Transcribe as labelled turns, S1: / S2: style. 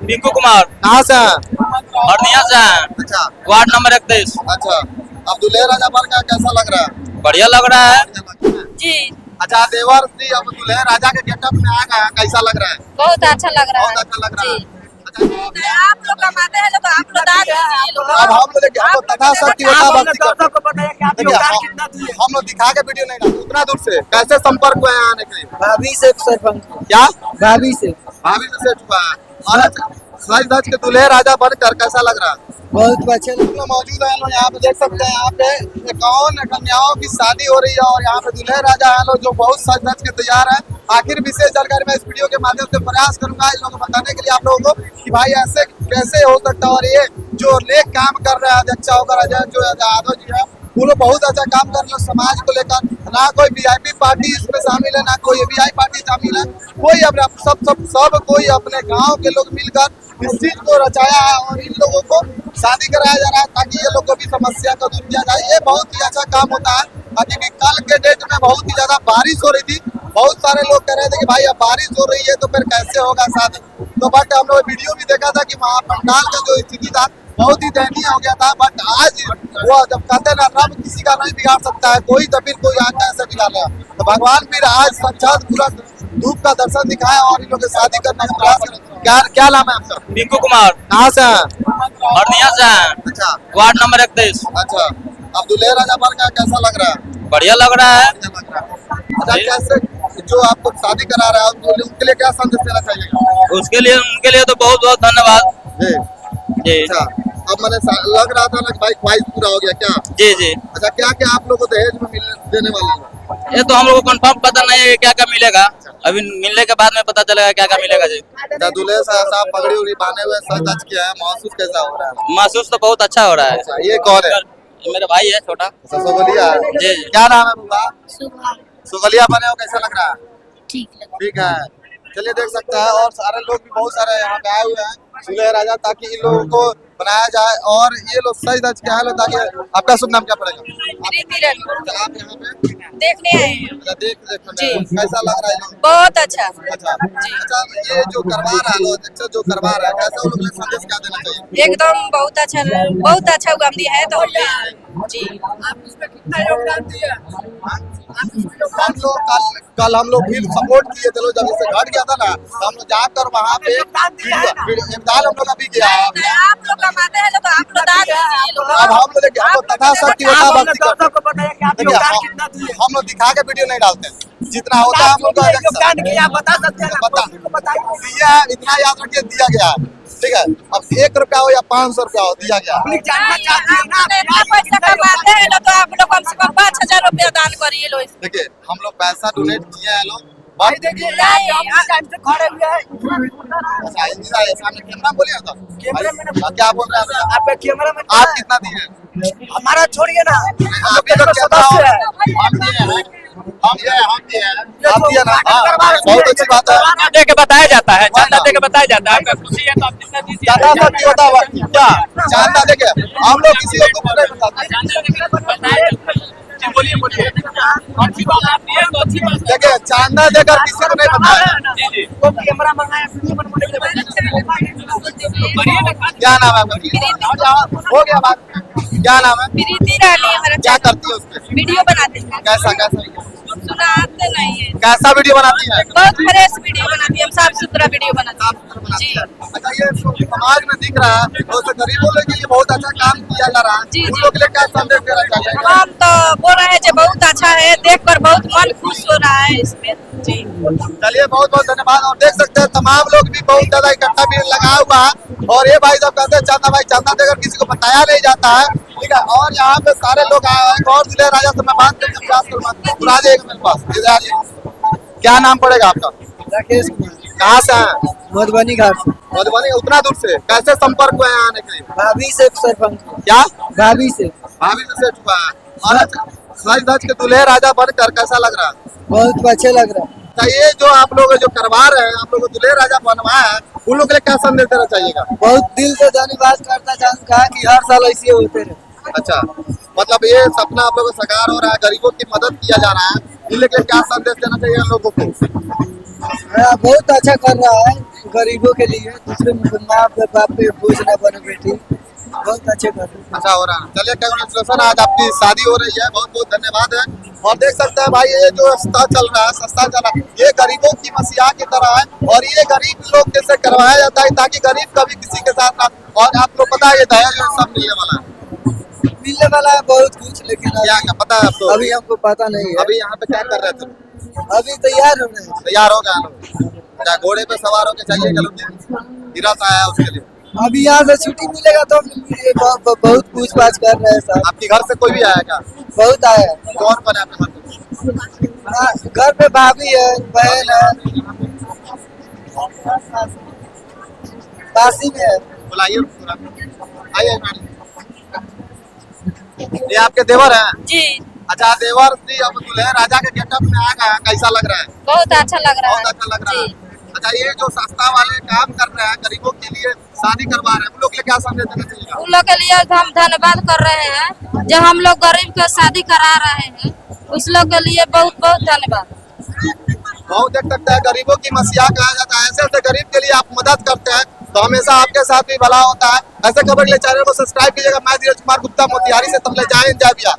S1: पिंकू कुमार।
S2: कहाँ से हैं?
S1: बर्निया से हैं।
S2: अच्छा
S1: वार्ड नंबर 31।
S2: अच्छा। अब दूल्हे राजा बन का कैसा लग रहा है?
S1: बढ़िया लग रहा है।
S3: जी
S2: अच्छा देवर जी अब दूल्हे राजा के गेटअप में आ गए हैं, कैसा लग रहा है?
S3: बहुत अच्छा लग रहा
S2: बहुत
S3: है।
S2: अच्छा लग रहा है।
S3: जी।
S2: अच्छा,
S3: आप लोग कमाते हैं तो आप लोग दान दीजिए।
S2: अब हम लोग देखिए हम तथा शक्ति होता भक्ति करते हैं।
S4: बताइए कि आप
S2: देखिए
S4: योगदान कितना दिए?
S2: हम लोग दिखा के वीडियो नहीं डालते उतना दूर से कैसे संपर्क हुए हैं आने के लिए?
S4: भाभी से सरपंच
S2: क्या
S4: भाभी से
S2: भाभी से हुआ है? और अच्छा सज धज के दूल्हे राजा बनकर कैसा लग रहा है?
S4: बहुत अच्छे
S2: हम लोग मौजूद हैं लोग यहाँ पे देख सकते हैं यहाँ पे इक्यावन कन्याओं की शादी हो रही है और यहाँ पे दूल्हे राजा हैं लोग जो बहुत सज धज के तैयार हैं। आखिर विशेष जानकारी मैं इस वीडियो के माध्यम से प्रयास करूंगा इन लोगों को बताने के लिए आप लोगों को कि भाई ऐसे कैसे हो सकता है। और ये जो नेक काम कर रहे हैं अध्यक्ष होकर अजय जो यादव जी है वो लोग बहुत अच्छा काम कर रहे हैं समाज को लेकर। ना कोई वीआईपी पार्टी इसमें शामिल है ना कोई एबीआई पार्टी शामिल है। कोई अपने सब कोई अपने गाँव के लोग मिलकर इस चीज को रचाया है और इन लोगों को शादी कराया जा रहा है ताकि ये लोग को भी समस्या को दूर किया जाए। ये बहुत ही अच्छा काम होता है। क्योंकि कल के डेट में बहुत ही ज्यादा बारिश हो रही थी। बहुत सारे लोग कह रहे थे कि भाई अब बारिश हो रही है तो फिर कैसे होगा शादी। तो बट हम लोग वीडियो भी देखा था कि वहाँ पंडाल का जो स्थिति था बहुत ही दयनीय हो गया था। बट आज वो जब कहते हैं ना रब किसी का नहीं बिगाड़ सकता है कोई तो फिर कोई आता ऐसे बिगाड़ लेगा। तो भगवान फिर आज साक्षात पूरा धूप का दर्शन दिखाया और इन लोग के शादी करने का प्रयास करें। क्या नाम है आपका?
S1: पिंकू कुमार।
S2: कहाँ से हैं?
S1: बर्निया से हैं।
S2: अच्छा
S1: वार्ड नंबर 31।
S2: अच्छा। अब दूल्हे राजा बन का कैसा लग रहा है?
S1: बढ़िया लग रहा है।
S2: अच्छा कैसे जो आपको शादी करा रहा है उनके लिए क्या संदेश देना चाहिए?
S1: उनके लिए तो बहुत बहुत धन्यवाद।
S2: जी
S1: जी
S2: अच्छा। अब मैंने लग रहा था ना कि भाई ख्वाहिश पूरा हो गया क्या?
S1: जी जी।
S2: अच्छा क्या क्या आप लोग को दहेज में देने वाले हैं?
S1: ये तो हम लोग को कंफर्म पता नहीं है क्या क्या मिलेगा। अभी मिलने के बाद में पता चलेगा क्या क्या मिलेगा जी।
S2: अच्छा दूल्हे साहब पगड़ी उगड़ी बांधे हुए सज धज किया है महसूस कैसा हो रहा है?
S1: महसूस तो बहुत अच्छा हो रहा है।
S2: अच्छा ये कौन है?
S1: ये मेरा भाई है छोटा।
S2: अच्छा सोगलिया है।
S1: जी
S2: क्या नाम है बुआ?
S3: सुबह
S2: सोगलिया बने हो कैसा लग रहा है?
S3: ठीक लगा।
S2: ठीक है चलिए देख सकते हैं और सारे लोग भी बहुत सारे यहाँ पे आए हुए हैं दूल्हे राजा ताकि इन लोगों को बनाया जाए और ये लोग सज धज के आए लोग ताकि आपका शुभ नाम क्या पड़ेगा?
S3: प्रीति रानी
S2: आप यहाँ पे
S3: देखने आए हैं।
S2: अच्छा, देख
S3: जी।
S2: कैसा लग रहा है लोग?
S3: बहुत अच्छा।
S2: अच्छा अच्छा ये जो करवा रहा है लोग अध्यक्ष जो करवा रहा है कैसा उन लोग के लिए संदेश क्या देना चाहिए?
S3: एकदम बहुत अच्छा उगम दिया है तो जी।
S2: हम लोग कल हम लोग फिर सपोर्ट किए थे लोग जब इसे घट गया था ना तो हम लोग जाकर वहाँ पे इमदाद हम लोग अभी गया है।
S3: आप लोग कमाते हैं तो आप लोग दान दीजिए।
S2: अब हम लोग देखिए हम लोग तथा शक्ति होता भक्ति करते हैं।
S4: बताइए कि आप
S2: देखिए
S4: योगदान कितना दिए?
S2: हम लोग दिखा के वीडियो नहीं डालते हैं। जितना होता है हम लोग का
S4: योगदान किया आप बता सकते हैं ना? बताइए
S2: दिया है इतना याद रखिए दिया गया है। ठीक है अब 1 रुपया हो या 500 रुपया हो दिया गया।
S4: अपनी जानना चाहती है ना?
S3: इतना पैसा कमाते हैं तो आप लोग कम से कम 5,000 रुपया दान करिए लो।
S2: देखिए हम लोग पैसा डोनेट किए हैं लोग
S4: भाई देखिए यहाँ पे हम टाइम से खड़े हुए हैं।
S2: अच्छा इंदिरा ये सामने कैमरा बोलिए तो
S4: कैमरा मैंने
S2: क्या बोल रहे हैं
S4: आपका कैमरा में
S2: आप कितना दिए हैं?
S4: हमारा छोड़िए ना
S2: आप ये लोग कैमरा
S4: सदस्य है।
S2: हम दिए हैं आप दिए ना हाँ, बहुत अच्छी बात है।
S1: चंदा दे के बताया जाता है। चंदा दे के बताया जाता है। आपका खुशी है तो आप जितना दीजिए।
S2: ज्यादा शक्ति होता है क्या जानता देखिए हम लोग किसी को कुछ नहीं बताते।
S1: जी बोलिए बोलिए। अच्छी बात आप दिए तो अच्छी बात है।
S2: देखिए चांदा देकर किसी को नहीं बताया।
S1: जी जी।
S4: तो कैमरा मंगाया वीडियो बनवाने के लिए।
S2: क्या नाम है आपका? हो गया बात क्या नाम है?
S3: प्रीति रानी हमारा
S2: क्या करती है उसमें?
S3: वीडियो बनाते हैं।
S2: कैसा कैसा
S3: सुनाते नहीं है।
S2: कैसा वीडियो बनाती है?
S3: बहुत फ्रेश वीडियो बनाती है। हम साफ सुथरा वीडियो बनाते हैं। जी
S2: अच्छा ये समाज में दिख रहा है तो गरीबों लोग के लिए बहुत अच्छा काम किया जा रहा है।
S3: जी,
S2: उन
S3: जी।
S2: लोग के लिए क्या संदेश देना चाहिए?
S3: हम तो बोल रहे हैं जो बहुत अच्छा है देखकर बहुत मन खुश हो रहा है इसमें। जी
S2: चलिए बहुत बहुत धन्यवाद। और देख सकते हैं तमाम लोग भी बहुत ज्यादा इकट्ठा भीड़ लगा हुआ है और ये भाई जब कहते हैं चंदा भाई चंदा देकर किसी को बताया नहीं जाता है। ठीक है और यहाँ पे सारे लोग आए हैं और दूल्हे राजा से मैं बात करके प्रयास करूँगा। आ जाइएगा मेरे पास इधर आ जाइए। क्या नाम पड़ेगा आपका?
S4: राकेश कुमार
S2: कहाँ से हैं?
S4: मधुबनी घाट से
S2: मधुबनी उतना दूर से कैसे संपर्क हुए हैं आने के लिए?
S4: भाभी से सरपंच
S2: क्या
S4: भाभी से
S2: भाभी से सेट हुआ है और अच्छा सज धज के दूल्हे राजा बनकर कैसा लग रहा है?
S4: बहुत अच्छे लग रहा है।
S2: अच्छा ये जो आप लोग जो करवा रहे हैं आप लोग को दूल्हे राजा बनवाया है उन लोग के लिए क्या संदेश देना चाहिएगा?
S4: बहुत दिल से धन्यवाद करता कहा कि हर साल ऐसे होते रहे।
S2: अच्छा मतलब ये सपना आप लोगों को साकार हो रहा है गरीबों की मदद किया जा रहा है मिलने के लिए क्या संदेश देना चाहिए लोगों को?
S5: बहुत अच्छा कर रहा है गरीबों के लिए, दूसरे माँ बाप पे बोझ न बने बेटी, बहुत अच्छे कर रहे हैं।
S2: अच्छा हो रहा है। चलिए कंग्रेचुलेसन, आज आपकी शादी हो रही है, बहुत बहुत धन्यवाद है। और देख सकते हैं भाई, ये जो सस्ता चल रहा है, सस्ता चला, ये गरीबों की मसीहा की तरह है और ये गरीब लोग जैसे करवाया जाता है ताकि गरीब कभी किसी के साथ ना। और आपको पता है ये दहेज और सब मिलने वाला है,
S5: मिलने वाला है बहुत कुछ, लेकिन
S2: क्या क्या पता है आपको?
S5: अभी हमको पता नहीं है।
S2: अभी यहाँ पे क्या कर रहे थे?
S5: अभी तैयार हो रहे हैं।
S2: तैयार हो गए लोग? क्या घोड़े पे सवार होके चाहिए क्या लोग? गिरत आया उसके लिए?
S5: अभी यहाँ से छुट्टी मिलेगा तो बहुत पूछताछ कर रहे हैं साहब।
S2: आपके घर से कोई भी आया क्या?
S5: बहुत आए हैं।
S2: कौन कौन है आपके घर में?
S5: घर पे भाभी है, बहन है, काशी में है।
S2: बुलाइए पूरा। आइए मैडम। ये आपके देवर हैं?
S3: जी
S2: अच्छा, देवर जी अब दुल्हे राजा के गेटअप में आ गए हैं, कैसा लग रहा है?
S3: बहुत अच्छा लग रहा
S2: बहुत
S3: है।
S2: अच्छा लग रहा है।
S3: जी
S2: अच्छा, ये जो सस्ता वाले काम कर रहे हैं, गरीबों के लिए शादी करवा रहे हैं, उन लोग के लिए क्या संदेश देना चाहिए?
S3: उन लोग के लिए हम धन्यवाद कर रहे हैं जो हम लोग गरीब को शादी करा रहे हैं, उस लोग के लिए बहुत बहुत धन्यवाद।
S2: बहुत देख सकते हैं, गरीबों की मसीहा कहा जाता है। ऐसे ऐसे गरीब के लिए आप मदद करते हैं तो हमेशा आपके साथ भी भला होता है। ऐसे खबर के लिए चैनल को सब्सक्राइब कीजिएगा। मैं धीरज कुमार गुप्ता मोतिहारी से, तब ले जाए जय भैया।